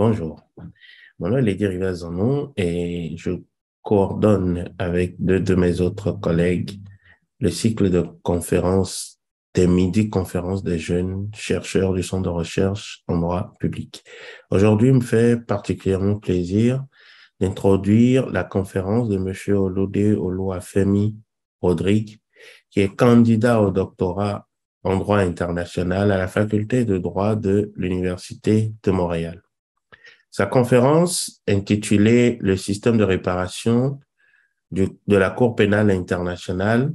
Bonjour, mon nom est Lady Rivazanon et je coordonne avec deux de mes autres collègues le cycle de conférences des midi-conférences des jeunes chercheurs du Centre de recherche en droit public. Aujourd'hui, il me fait particulièrement plaisir d'introduire la conférence de M. Olode Oluwafemi Rodrigue, qui est candidat au doctorat en droit international à la faculté de droit de l'Université de Montréal. Sa conférence, intitulée « Le système de réparation de la Cour pénale internationale »,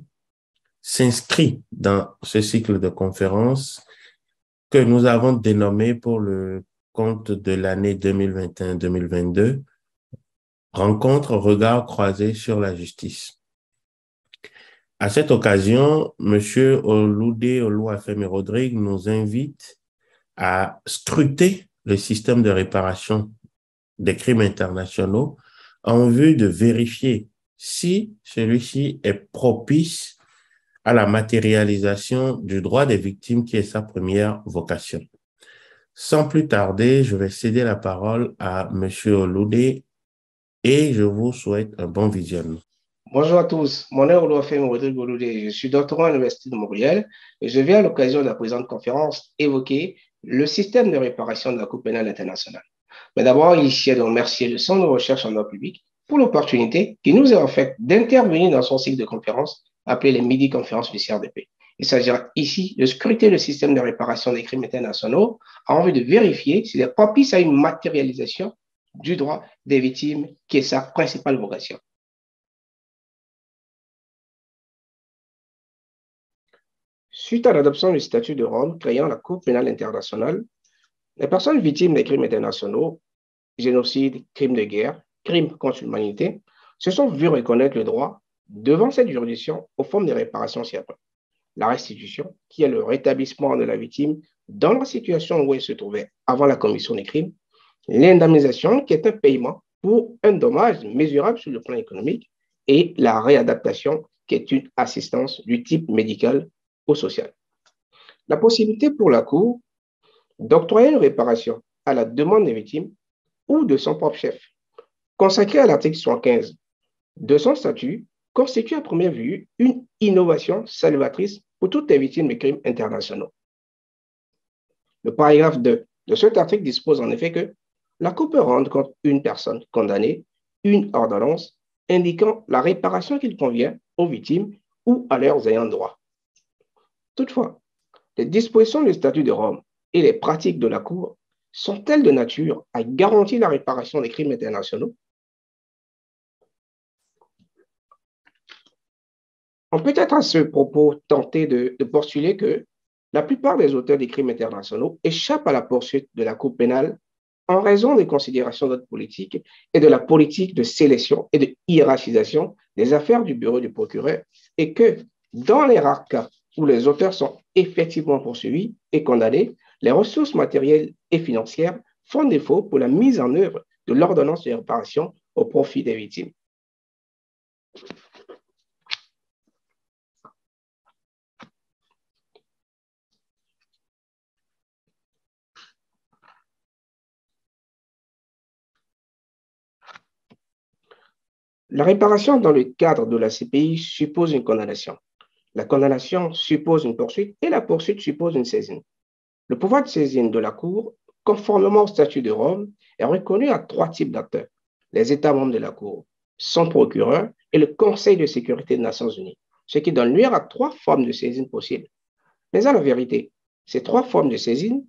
s'inscrit dans ce cycle de conférences que nous avons dénommé pour le compte de l'année 2021-2022, « Rencontre, regards croisés sur la justice ». À cette occasion, M. Olode Oluwafemi Rodrigue nous invite à scruter le système de réparation des crimes internationaux en vue de vérifier si celui-ci est propice à la matérialisation du droit des victimes qui est sa première vocation. Sans plus tarder, je vais céder la parole à M. Olode et je vous souhaite un bon visionnement. Bonjour à tous, mon nom est Oluwafemi Rodrigue Olode, je suis doctorant à l'Université de Montréal et je viens à l'occasion de la présente conférence évoquer le système de réparation de la Cour pénale internationale. Mais d'abord, il s'agit de remercier le Centre de recherche en droit public pour l'opportunité qui nous est offerte d'intervenir dans son cycle de conférences appelé les midi-conférences judiciaires de paix. Il s'agira ici de scruter le système de réparation des crimes internationaux en vue de vérifier s'il est propice à une matérialisation du droit des victimes qui est sa principale vocation. Suite à l'adoption du statut de Rome créant la Cour pénale internationale, les personnes victimes des crimes internationaux, génocide, crimes de guerre, crimes contre l'humanité, se sont vues reconnaître le droit devant cette juridiction aux formes de réparation ci-après. La restitution, qui est le rétablissement de la victime dans la situation où elle se trouvait avant la commission des crimes, l'indemnisation, qui est un paiement pour un dommage mesurable sur le plan économique, et la réadaptation, qui est une assistance du type médical ou social. La possibilité pour la Cour d'octroyer une réparation à la demande des victimes ou de son propre chef, consacré à l'article 75 de son statut, constitue à première vue une innovation salvatrice pour toutes les victimes de crimes internationaux. Le paragraphe 2 de cet article dispose en effet que la Cour peut rendre contre une personne condamnée une ordonnance indiquant la réparation qu'il convient aux victimes ou à leurs ayants droit. Toutefois, les dispositions du statut de Rome et les pratiques de la Cour sont-elles de nature à garantir la réparation des crimes internationaux? On peut être à ce propos tenté de postuler que la plupart des auteurs des crimes internationaux échappent à la poursuite de la Cour pénale en raison des considérations d'ordre politique et de la politique de sélection et de hiérarchisation des affaires du bureau du procureur, et que, dans les rares cas où les auteurs sont effectivement poursuivis et condamnés, les ressources matérielles et financières font défaut pour la mise en œuvre de l'ordonnance de réparation au profit des victimes. La réparation dans le cadre de la CPI suppose une condamnation. La condamnation suppose une poursuite et la poursuite suppose une saisine. Le pouvoir de saisine de la Cour, conformément au statut de Rome, est reconnu à 3 types d'acteurs: les États membres de la Cour, son procureur et le Conseil de sécurité des Nations Unies, ce qui donne lieu à 3 formes de saisine possibles. Mais à la vérité, ces 3 formes de saisine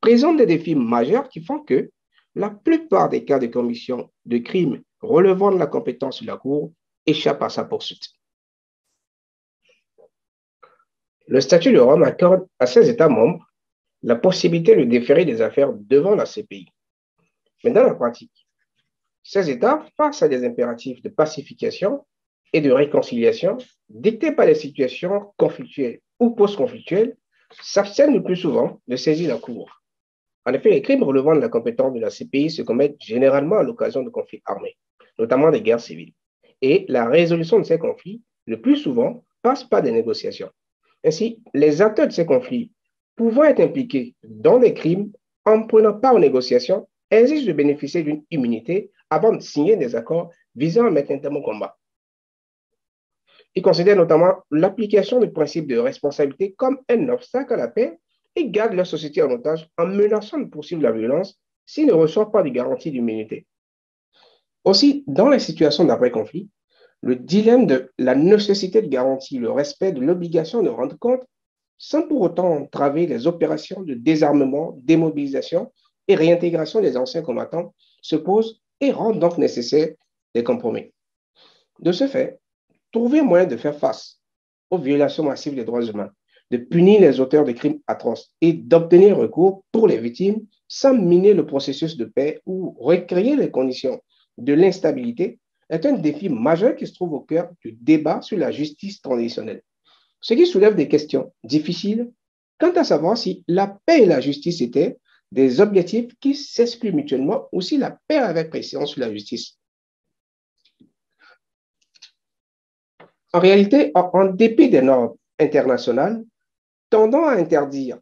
présentent des défis majeurs qui font que la plupart des cas de commission de crimes relevant de la compétence de la Cour échappent à sa poursuite. Le statut de Rome accorde à ses États membres la possibilité de déférer des affaires devant la CPI. Mais dans la pratique, ces États, face à des impératifs de pacification et de réconciliation dictés par les situations conflictuelles ou post-conflictuelles, s'abstiennent le plus souvent de saisir la Cour. En effet, les crimes relevant de la compétence de la CPI se commettent généralement à l'occasion de conflits armés, notamment des guerres civiles. Et la résolution de ces conflits, le plus souvent, passe par des négociations. Ainsi, les acteurs de ces conflits pouvant être impliqués dans des crimes en prenant part aux négociations exige de bénéficier d'une immunité avant de signer des accords visant à mettre un terme au combat. Ils considèrent notamment l'application du principe de responsabilité comme un obstacle à la paix et gardent leur société en otage en menaçant de poursuivre la violence s'ils ne reçoivent pas de garantie d'immunité. Aussi, dans les situations d'après-conflit, le dilemme de la nécessité de garantir le respect de l'obligation de rendre compte sans pour autant entraver les opérations de désarmement, démobilisation et réintégration des anciens combattants se pose et rend donc nécessaire des compromis. De ce fait, trouver un moyen de faire face aux violations massives des droits humains, de punir les auteurs de crimes atroces et d'obtenir recours pour les victimes sans miner le processus de paix ou recréer les conditions de l'instabilité est un défi majeur qui se trouve au cœur du débat sur la justice transitionnelle. Ce qui soulève des questions difficiles quant à savoir si la paix et la justice étaient des objectifs qui s'excluent mutuellement ou si la paix avait préséance sur la justice. En réalité, en dépit des normes internationales tendant à interdire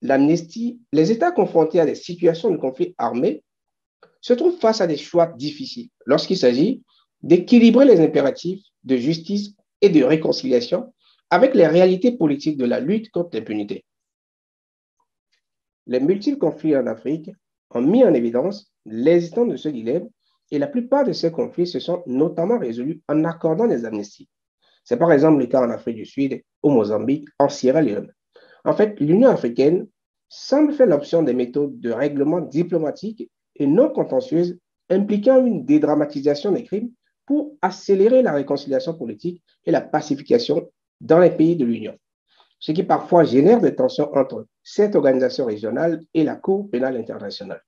l'amnistie, les États confrontés à des situations de conflit armé se trouvent face à des choix difficiles lorsqu'il s'agit d'équilibrer les impératifs de justice et de réconciliation avec les réalités politiques de la lutte contre l'impunité. Les multiples conflits en Afrique ont mis en évidence l'existence de ce dilemme et la plupart de ces conflits se sont notamment résolus en accordant des amnisties. C'est par exemple le cas en Afrique du Sud, au Mozambique, en Sierra Leone. En fait, l'Union africaine semble faire l'option des méthodes de règlement diplomatique et non contentieuses impliquant une dédramatisation des crimes pour accélérer la réconciliation politique et la pacification dans les pays de l'Union, ce qui parfois génère des tensions entre cette organisation régionale et la Cour pénale internationale.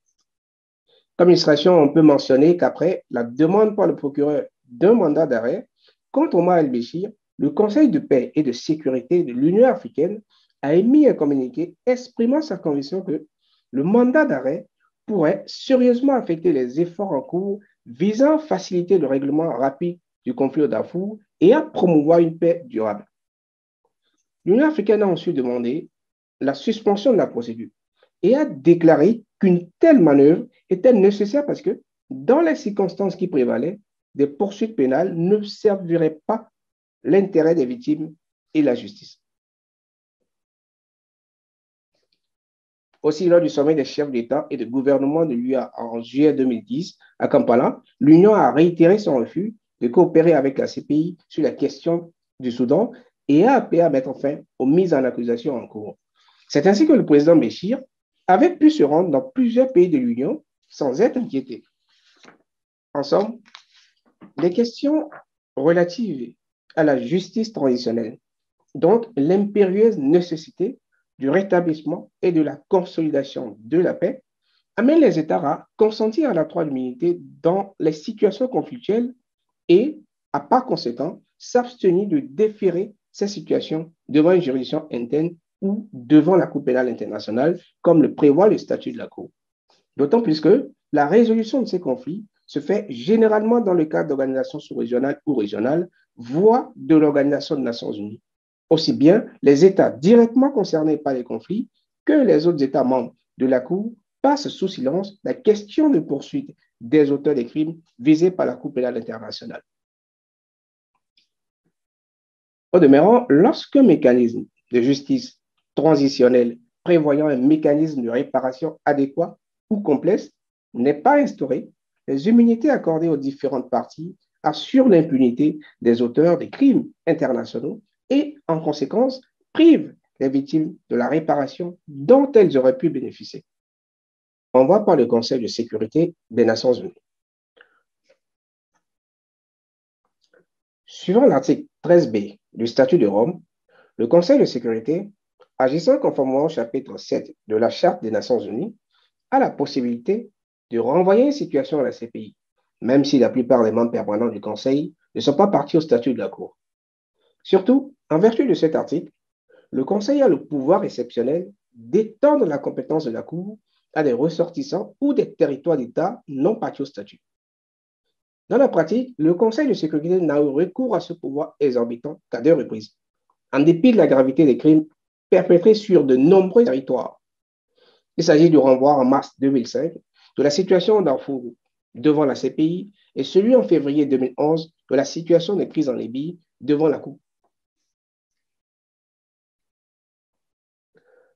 Comme illustration, on peut mentionner qu'après la demande par le procureur d'un mandat d'arrêt contre Omar el-Béchir, le Conseil de paix et de sécurité de l'Union africaine a émis un communiqué exprimant sa conviction que le mandat d'arrêt pourrait sérieusement affecter les efforts en cours visant à faciliter le règlement rapide du conflit au Darfour et à promouvoir une paix durable. L'Union africaine a ensuite demandé la suspension de la procédure et a déclaré qu'une telle manœuvre était nécessaire parce que, dans les circonstances qui prévalaient, des poursuites pénales ne serviraient pas l'intérêt des victimes et la justice. Aussi, lors du sommet des chefs d'État et de gouvernement de l'UA en juillet 2010 à Kampala, l'Union a réitéré son refus de coopérer avec la CPI sur la question du Soudan et a appelé à mettre fin aux mises en accusation en cours. C'est ainsi que le président Béchir avait pu se rendre dans plusieurs pays de l'Union sans être inquiété. En somme, les questions relatives à la justice transitionnelle, donc l'impérieuse nécessité du rétablissement et de la consolidation de la paix, amènent les États à consentir à l'octroi d'immunité dans les situations conflictuelles et, à par conséquent, s'abstenir de déférer ces situations devant une juridiction interne ou devant la Cour pénale internationale, comme le prévoit le statut de la Cour. D'autant plus que la résolution de ces conflits se fait généralement dans le cadre d'organisations sous-régionales ou régionales, voire de l'Organisation des Nations Unies. Aussi bien les États directement concernés par les conflits que les autres États membres de la Cour passent sous silence la question de poursuite des auteurs des crimes visés par la Cour pénale internationale. Au demeurant, lorsqu'un mécanisme de justice transitionnelle prévoyant un mécanisme de réparation adéquat ou complexe n'est pas instauré, les immunités accordées aux différentes parties assurent l'impunité des auteurs des crimes internationaux et, en conséquence, privent les victimes de la réparation dont elles auraient pu bénéficier. On voit par le Conseil de sécurité des Nations Unies. Suivant l'article 13b du statut de Rome, le Conseil de sécurité, agissant conformément au chapitre 7 de la Charte des Nations Unies, a la possibilité de renvoyer une situation à la CPI, même si la plupart des membres permanents du Conseil ne sont pas partis au statut de la Cour. Surtout, en vertu de cet article, le Conseil a le pouvoir exceptionnel d'étendre la compétence de la Cour à des ressortissants ou des territoires d'État non partis au statut. Dans la pratique, le Conseil de sécurité n'a eu recours à ce pouvoir exorbitant qu'à 2 reprises, en dépit de la gravité des crimes perpétrés sur de nombreux territoires. Il s'agit du renvoi en mars 2005 de la situation au Darfour devant la CPI et celui en février 2011 de la situation de crise en Libye devant la Cour.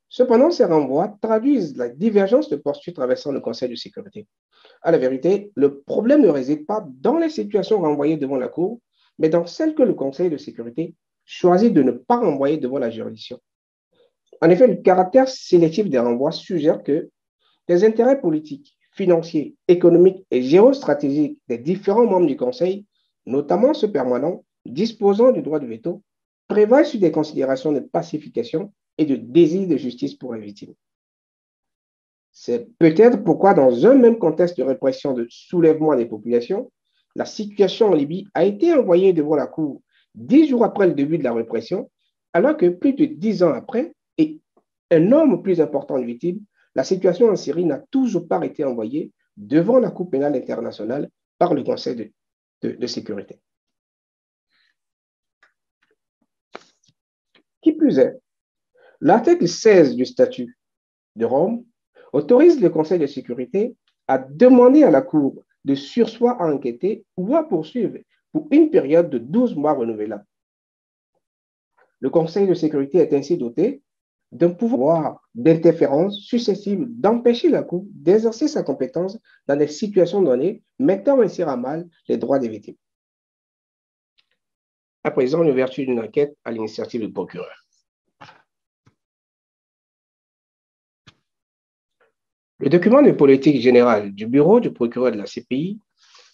Cependant, ces renvois traduisent la divergence de postures traversant le Conseil de sécurité. À la vérité, le problème ne réside pas dans les situations renvoyées devant la Cour, mais dans celles que le Conseil de sécurité choisit de ne pas renvoyer devant la juridiction. En effet, le caractère sélectif des renvois suggère que les intérêts politiques, financiers, économiques et géostratégiques des différents membres du Conseil, notamment ceux permanents, disposant du droit de veto, prévalent sur des considérations de pacification et de désir de justice pour les victimes. C'est peut-être pourquoi, dans un même contexte de répression de soulèvement des populations, la situation en Libye a été envoyée devant la Cour 10 jours après le début de la répression, alors que plus de 10 ans après, et un nombre plus important de victimes, la situation en Syrie n'a toujours pas été envoyée devant la Cour pénale internationale par le Conseil de sécurité. Qui plus est, l'article 16 du statut de Rome autorise le Conseil de sécurité à demander à la Cour de surseoir à enquêter ou à poursuivre pour une période de 12 mois renouvelable. Le Conseil de sécurité est ainsi doté d'un pouvoir d'interférence susceptible d'empêcher la Cour d'exercer sa compétence dans des situations données, mettant ainsi à mal les droits des victimes. À présent, l'ouverture d'une enquête à l'initiative du procureur. Le document de politique générale du bureau du procureur de la CPI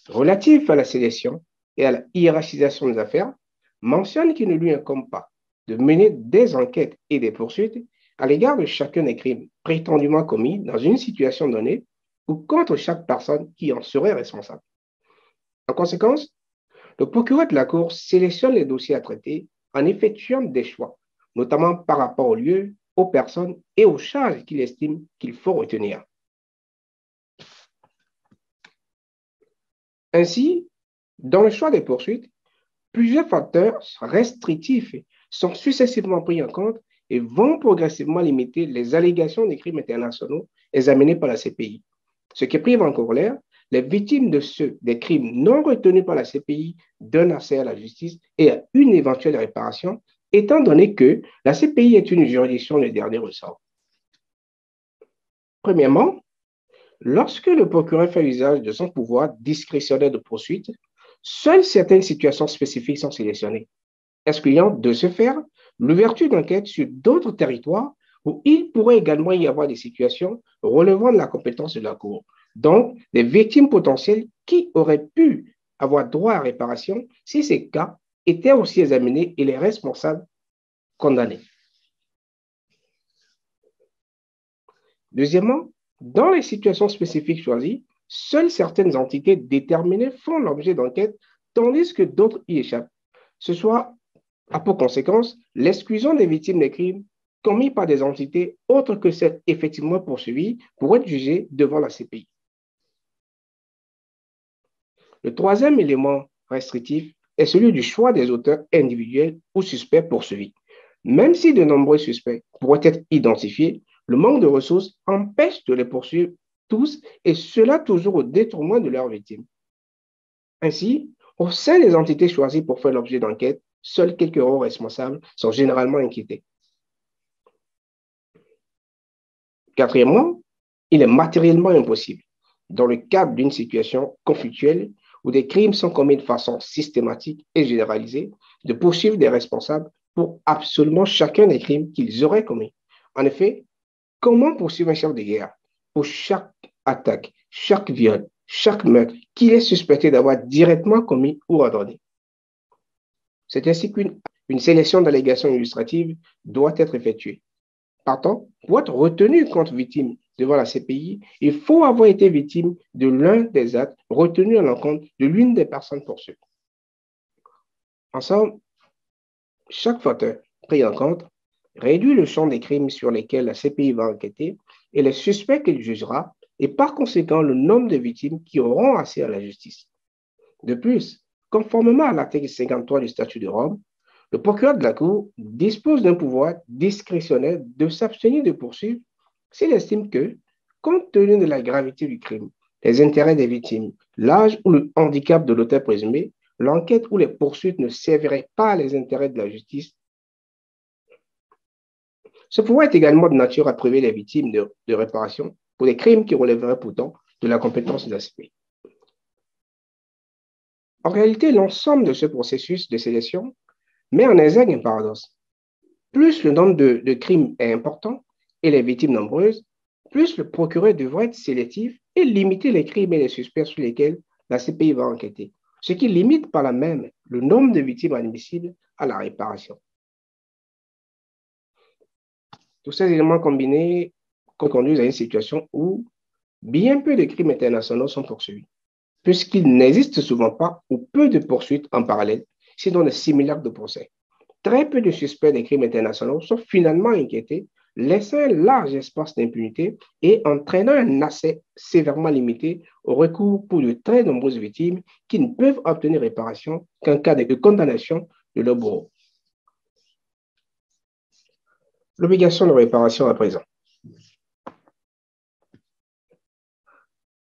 relatif à la sélection et à la hiérarchisation des affaires mentionne qu'il ne lui incombe pas de mener des enquêtes et des poursuites à l'égard de chacun des crimes prétendument commis dans une situation donnée ou contre chaque personne qui en serait responsable. En conséquence, le procureur de la Cour sélectionne les dossiers à traiter en effectuant des choix, notamment par rapport au lieu, aux personnes et aux charges qu'il estime qu'il faut retenir. Ainsi, dans le choix des poursuites, plusieurs facteurs restrictifs sont successivement pris en compte et vont progressivement limiter les allégations des crimes internationaux examinés par la CPI, ce qui prive en corollaire les victimes des crimes non retenus par la CPI d'un accès à la justice et à une éventuelle réparation, étant donné que la CPI est une juridiction de dernier ressort. Premièrement, lorsque le procureur fait usage de son pouvoir discrétionnaire de poursuite, seules certaines situations spécifiques sont sélectionnées, excluant de ce faire l'ouverture d'enquêtes sur d'autres territoires où il pourrait également y avoir des situations relevant de la compétence de la Cour, donc des victimes potentielles qui auraient pu avoir droit à réparation si ces cas étaient aussi examinés et les responsables condamnés. Deuxièmement, dans les situations spécifiques choisies, seules certaines entités déterminées font l'objet d'enquêtes, tandis que d'autres y échappent. Ce soit a pour conséquence l'exclusion des victimes des crimes commis par des entités autres que celles effectivement poursuivies pour être jugées devant la CPI. Le troisième élément restrictif est celui du choix des auteurs individuels ou suspects poursuivis. Même si de nombreux suspects pourraient être identifiés, le manque de ressources empêche de les poursuivre tous, et cela toujours au détriment de leurs victimes. Ainsi, au sein des entités choisies pour faire l'objet d'enquêtes, seuls quelques hauts responsables sont généralement inquiétés. Quatrièmement, il est matériellement impossible, dans le cadre d'une situation conflictuelle où des crimes sont commis de façon systématique et généralisée, de poursuivre des responsables pour absolument chacun des crimes qu'ils auraient commis. En effet, comment poursuivre un chef de guerre pour chaque attaque, chaque viol, chaque meurtre qu'il est suspecté d'avoir directement commis ou ordonné? C'est ainsi qu'une sélection d'allégations illustratives doit être effectuée. Partant, pour être retenu contre victime devant la CPI, il faut avoir été victime de l'un des actes retenus à l'encontre de l'une des personnes poursuivies. Ensemble, chaque facteur pris en compte réduit le champ des crimes sur lesquels la CPI va enquêter et les suspects qu'elle jugera, et par conséquent le nombre de victimes qui auront accès à la justice. De plus, conformément à l'article 53 du statut de Rome, le procureur de la Cour dispose d'un pouvoir discrétionnaire de s'abstenir de poursuivre s'il estime que, compte tenu de la gravité du crime, les intérêts des victimes, l'âge ou le handicap de l'auteur présumé, l'enquête ou les poursuites ne serviraient pas les intérêts de la justice. Ce pouvoir est également de nature à priver les victimes de réparation pour des crimes qui relèveraient pourtant de la compétence de la CPI. En réalité, l'ensemble de ce processus de sélection met en exergue un paradoxe. Plus le nombre de crimes est important et les victimes nombreuses, plus le procureur devrait être sélectif et limiter les crimes et les suspects sur lesquels la CPI va enquêter, ce qui limite par là même le nombre de victimes admissibles à la réparation. Tous ces éléments combinés conduisent à une situation où bien peu de crimes internationaux sont poursuivis, puisqu'il n'existe souvent pas ou peu de poursuites en parallèle, sinon des simulacres de procès. Très peu de suspects des crimes internationaux sont finalement inquiétés, laissant un large espace d'impunité et entraînant un accès sévèrement limité au recours pour de très nombreuses victimes qui ne peuvent obtenir réparation qu'en cas de condamnation de leur bourreau. L'obligation de réparation à présent.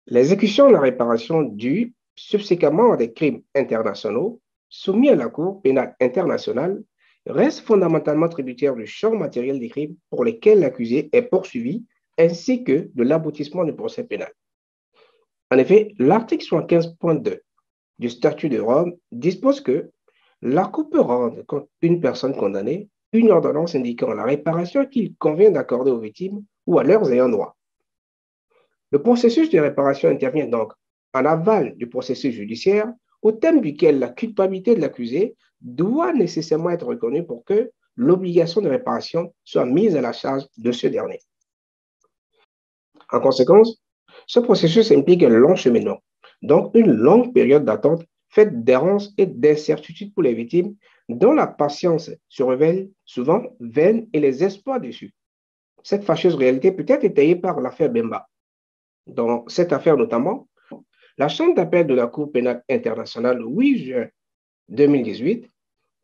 L'exécution de la réparation due subséquemment à des crimes internationaux soumis à la Cour pénale internationale reste fondamentalement tributaire du champ matériel des crimes pour lesquels l'accusé est poursuivi, ainsi que de l'aboutissement du procès pénal. En effet, l'article 75.2 du statut de Rome dispose que la Cour peut rendre contre une personne condamnée une ordonnance indiquant la réparation qu'il convient d'accorder aux victimes ou à leurs ayants droit. Le processus de réparation intervient donc en aval du processus judiciaire, au terme duquel la culpabilité de l'accusé doit nécessairement être reconnue pour que l'obligation de réparation soit mise à la charge de ce dernier. En conséquence, ce processus implique un long cheminement, donc une longue période d'attente faite d'errance et d'incertitude pour les victimes, dont la patience se révèle souvent vaine et les espoirs déçus. Cette fâcheuse réalité peut être étayée par l'affaire Bemba. Dans cette affaire notamment, la Chambre d'appel de la Cour pénale internationale le 8 juin 2018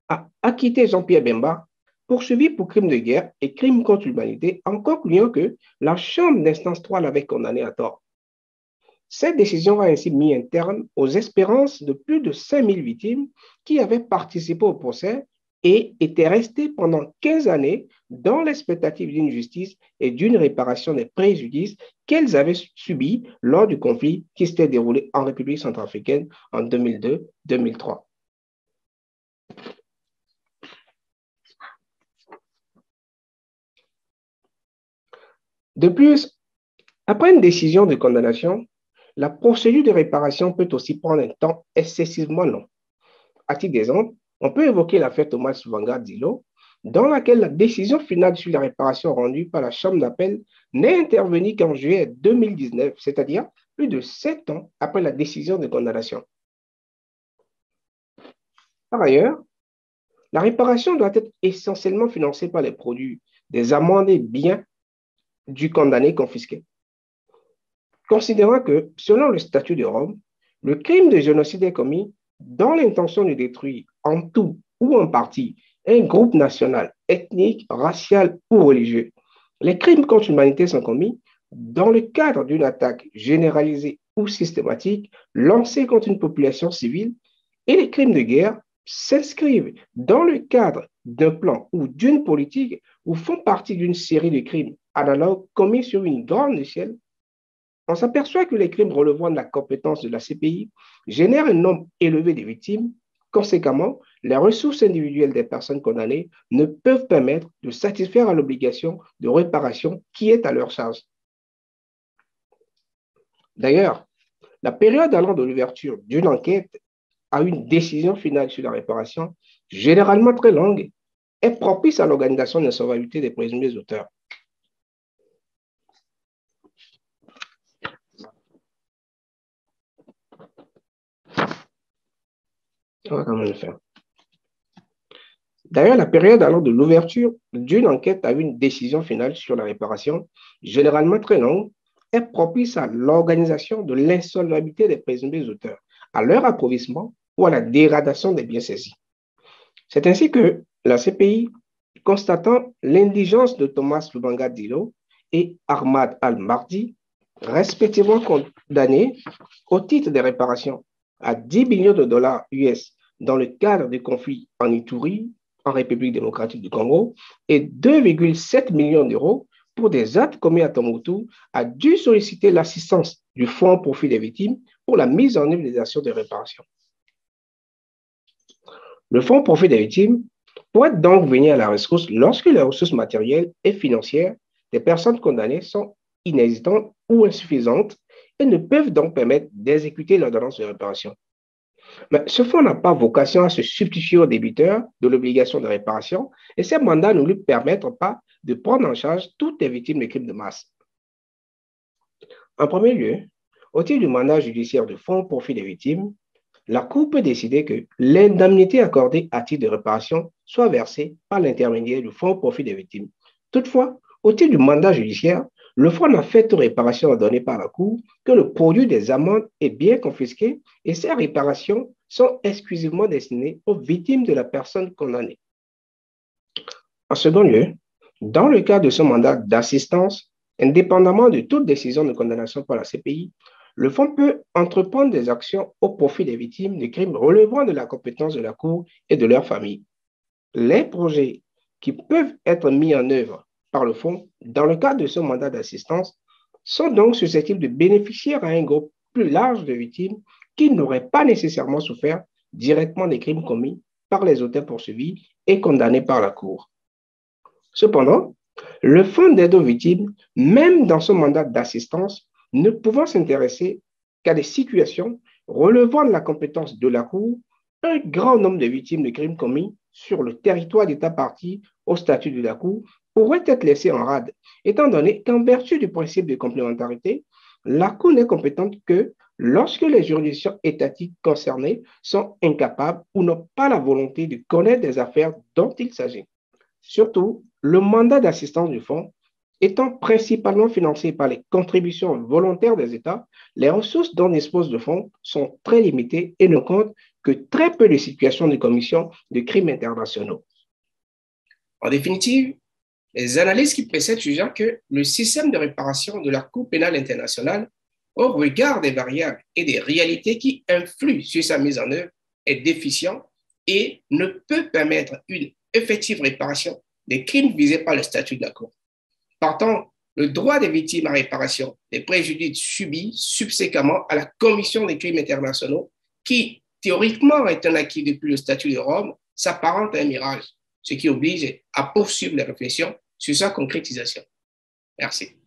a acquitté Jean-Pierre Bemba, poursuivi pour crimes de guerre et crimes contre l'humanité, en concluant que la Chambre d'instance 3 l'avait condamné à tort. Cette décision a ainsi mis un terme aux espérances de plus de 5000 victimes qui avaient participé au procès et étaient restées pendant 15 années dans l'expectative d'une justice et d'une réparation des préjudices qu'elles avaient subis lors du conflit qui s'était déroulé en République centrafricaine en 2002-2003. De plus, après une décision de condamnation, la procédure de réparation peut aussi prendre un temps excessivement long. À titre d'exemple, on peut évoquer l'affaire Thomas Lubanga Dilo, dans laquelle la décision finale sur la réparation rendue par la Chambre d'appel n'est intervenue qu'en juillet 2019, c'est-à-dire plus de 7 ans après la décision de condamnation. Par ailleurs, la réparation doit être essentiellement financée par les produits des amendes et biens du condamné confisqué. Considérant que, selon le statut de Rome, le crime de génocide est commis dans l'intention de détruire en tout ou en partie un groupe national, ethnique, racial ou religieux. Les crimes contre l'humanité sont commis dans le cadre d'une attaque généralisée ou systématique lancée contre une population civile et les crimes de guerre s'inscrivent dans le cadre d'un plan ou d'une politique ou font partie d'une série de crimes analogues commis sur une grande échelle. On s'aperçoit que les crimes relevant de la compétence de la CPI génèrent un nombre élevé de victimes. Conséquemment, les ressources individuelles des personnes condamnées ne peuvent permettre de satisfaire à l'obligation de réparation qui est à leur charge. D'ailleurs, la période allant de l'ouverture d'une enquête à une décision finale sur la réparation, généralement très longue, est propice à l'organisation de l'insolvabilité des présumés auteurs. On va quand même le faire. D'ailleurs, la période allant de l'ouverture d'une enquête à une décision finale sur la réparation, généralement très longue, est propice à l'organisation de l'insolvabilité des présumés auteurs, à leur appauvrissement ou à la dégradation des biens saisis. C'est ainsi que la CPI, constatant l'indigence de Thomas Lubanga Dilo et Ahmad Al-Mahdi, respectivement condamnés au titre des réparations à 10 millions de dollars US dans le cadre du conflit en Ituri, en République démocratique du Congo, et 2,7 millions d'euros pour des actes commis à Tombouctou, a dû solliciter l'assistance du Fonds au profit des victimes pour la mise en œuvre des actions de réparation. Le Fonds au profit des victimes pourrait donc venir à la rescousse lorsque les ressources matérielles et financières des personnes condamnées sont inexistantes ou insuffisantes et ne peuvent donc permettre d'exécuter l'ordonnance de réparation. Mais ce fonds n'a pas vocation à se substituer au débiteur de l'obligation de réparation et ces mandats ne lui permettent pas de prendre en charge toutes les victimes de crimes de masse. En premier lieu, au titre du mandat judiciaire de fonds au profit des victimes, la Cour peut décider que l'indemnité accordée à titre de réparation soit versée par l'intermédiaire du fonds au profit des victimes. Toutefois, au titre du mandat judiciaire, le fonds n'a fait toute réparation ordonnée par la Cour que le produit des amendes est bien confisqué et ces réparations sont exclusivement destinées aux victimes de la personne condamnée. En second lieu, dans le cas de ce mandat d'assistance, indépendamment de toute décision de condamnation par la CPI, le fonds peut entreprendre des actions au profit des victimes de crimes relevant de la compétence de la Cour et de leur famille. Les projets qui peuvent être mis en œuvre par le fonds dans le cadre de ce mandat d'assistance sont donc susceptibles de bénéficier à un groupe plus large de victimes qui n'auraient pas nécessairement souffert directement des crimes commis par les auteurs poursuivis et condamnés par la Cour. Cependant, le fonds d'aide aux victimes, même dans son mandat d'assistance, ne pouvant s'intéresser qu'à des situations relevant de la compétence de la Cour, un grand nombre de victimes de crimes commis sur le territoire d'État parti au statut de la Cour pourraient être laissées en rade, étant donné qu'en vertu du principe de complémentarité, la Cour n'est compétente que lorsque les juridictions étatiques concernées sont incapables ou n'ont pas la volonté de connaître des affaires dont il s'agit. Surtout, le mandat d'assistance du fonds étant principalement financé par les contributions volontaires des États, les ressources dont dispose le fonds sont très limitées et ne comptent que très peu de situations de commission de crimes internationaux. En définitive, les analyses qui précèdent suggèrent que le système de réparation de la Cour pénale internationale, au regard des variables et des réalités qui influent sur sa mise en œuvre, est déficient et ne peut permettre une effective réparation des crimes visés par le statut de la Cour. Partant, le droit des victimes à réparation des préjudices subis subséquemment à la commission des crimes internationaux, qui théoriquement est un acquis depuis le statut de Rome, s'apparente à un mirage, ce qui oblige à poursuivre les réflexions sur sa concrétisation. Merci.